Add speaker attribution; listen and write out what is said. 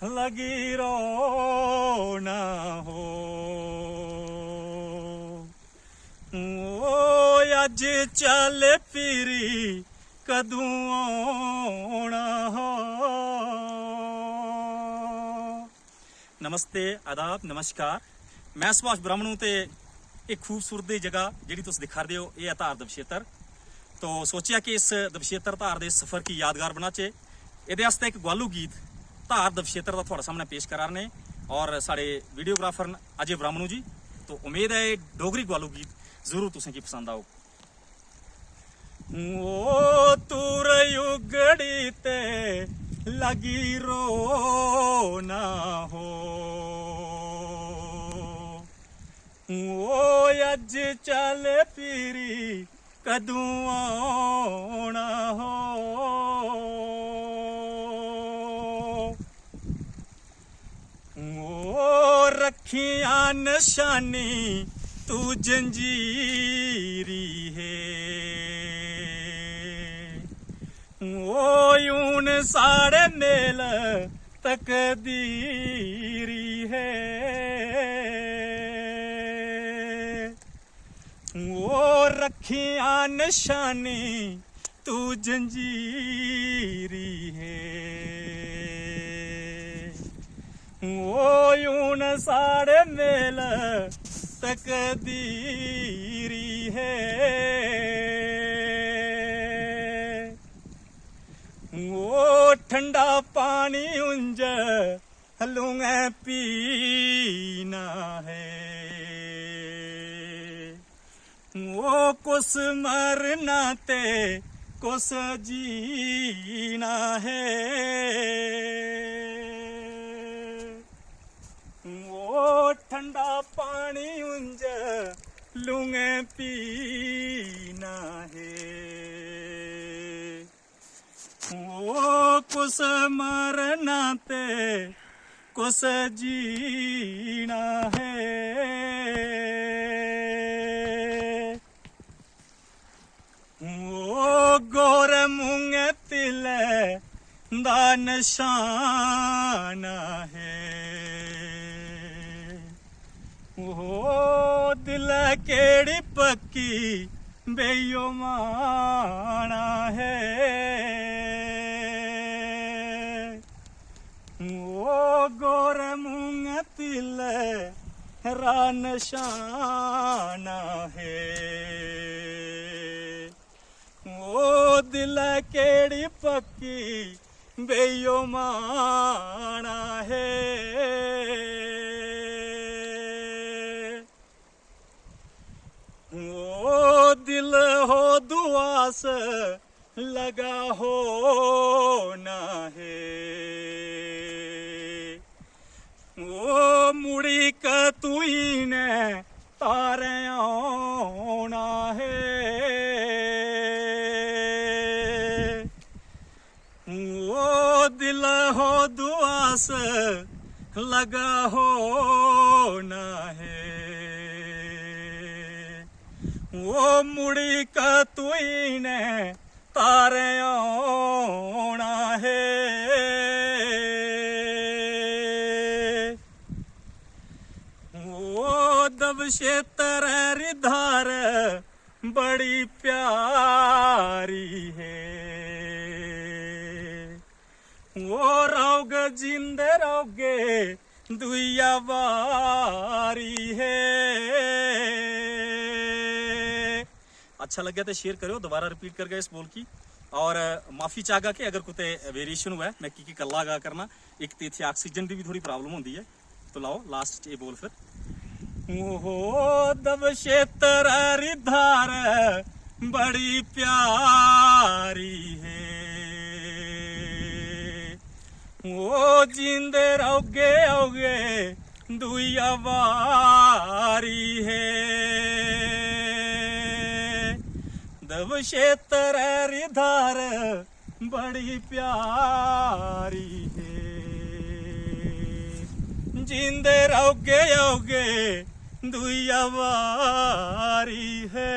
Speaker 1: लगी रोना हो। ओ अज चल फिरी कदू आना हो। नमस्ते, आदाब, नमस्कार। मैं सुभाष ब्राह्मणू ते एक खूबसूरत जगह जी तुम दिखा रहे हो ये है धार दबछेत्र। तो सोचा कि इस दबछेत्र धार के सफ़र की यादगार बनाचे। ये एक ग्वालू गीत धार दबछेत्र का थोड़ा सामने पेश करा रहे और साढ़े वीडियोग्राफर अजय ब्राह्मणू जी। तो उम्मीद है डोगरी ग्वालू गीत जरूर तुसें पसंद आओ। ओ तुर उगड़ी ते लगी रोना हो। ओ अज चल फिरी कदू आना हो। ओ रखिया निशानी तू जंजीरी है। ओ यून साढ़े मेल तकदीरी है। ओ रखिया निशानी तू जंजीरी है। ओ यून साढ़े मेल तकदीरी है। ओ ठंडा पानी उंज लूंगे पीना है। ओ कुछ मरना ते कुछ जीना है। ओ ठंडा पानी उंज लूंगे पीना है। ओ कुछ मरना ते कुछ जीना है। ओ गोर मूंग तिल दा निशाना है। ओ दिल केड़ी पक्की बेयो माना है। ओ गोर मूंग तिल रा निशाना है। ओ दिल केड़ी पक्की बेयो माना है। ओ दिल हो दुआस लगा हो ना है। ओ मुड़ी कतुई ने तारे आना है। ओ दिल हो दुआस लगा हो ना है। वो मुड़ी कतुई ने तारे आना है। वो दबछेत्र धार बड़ी प्यारी है। वो रहोगे जिंदे रहोगे दुइया बारी है। अच्छा लगे तो शेयर करो, दोबारा रिपीट कर गए इस बोल की। और माफी चाहगा कि अगर कुछ वेरिएशन हुआ है मैं की कला गा करना। एक तो इतने ऑक्सीजन की भी थोड़ी प्रॉब्लम होती है। तो लाओ लास्ट ये बोल फिर। ओहो दबछेत्र धार बड़ी प्यारी है। ओ जिंदे रहोगे आओगे दुइया बारी है। दबछेत्र धार बड़ी प्यारी है। जिंदे रहोगे आओगे दुइया बारी है।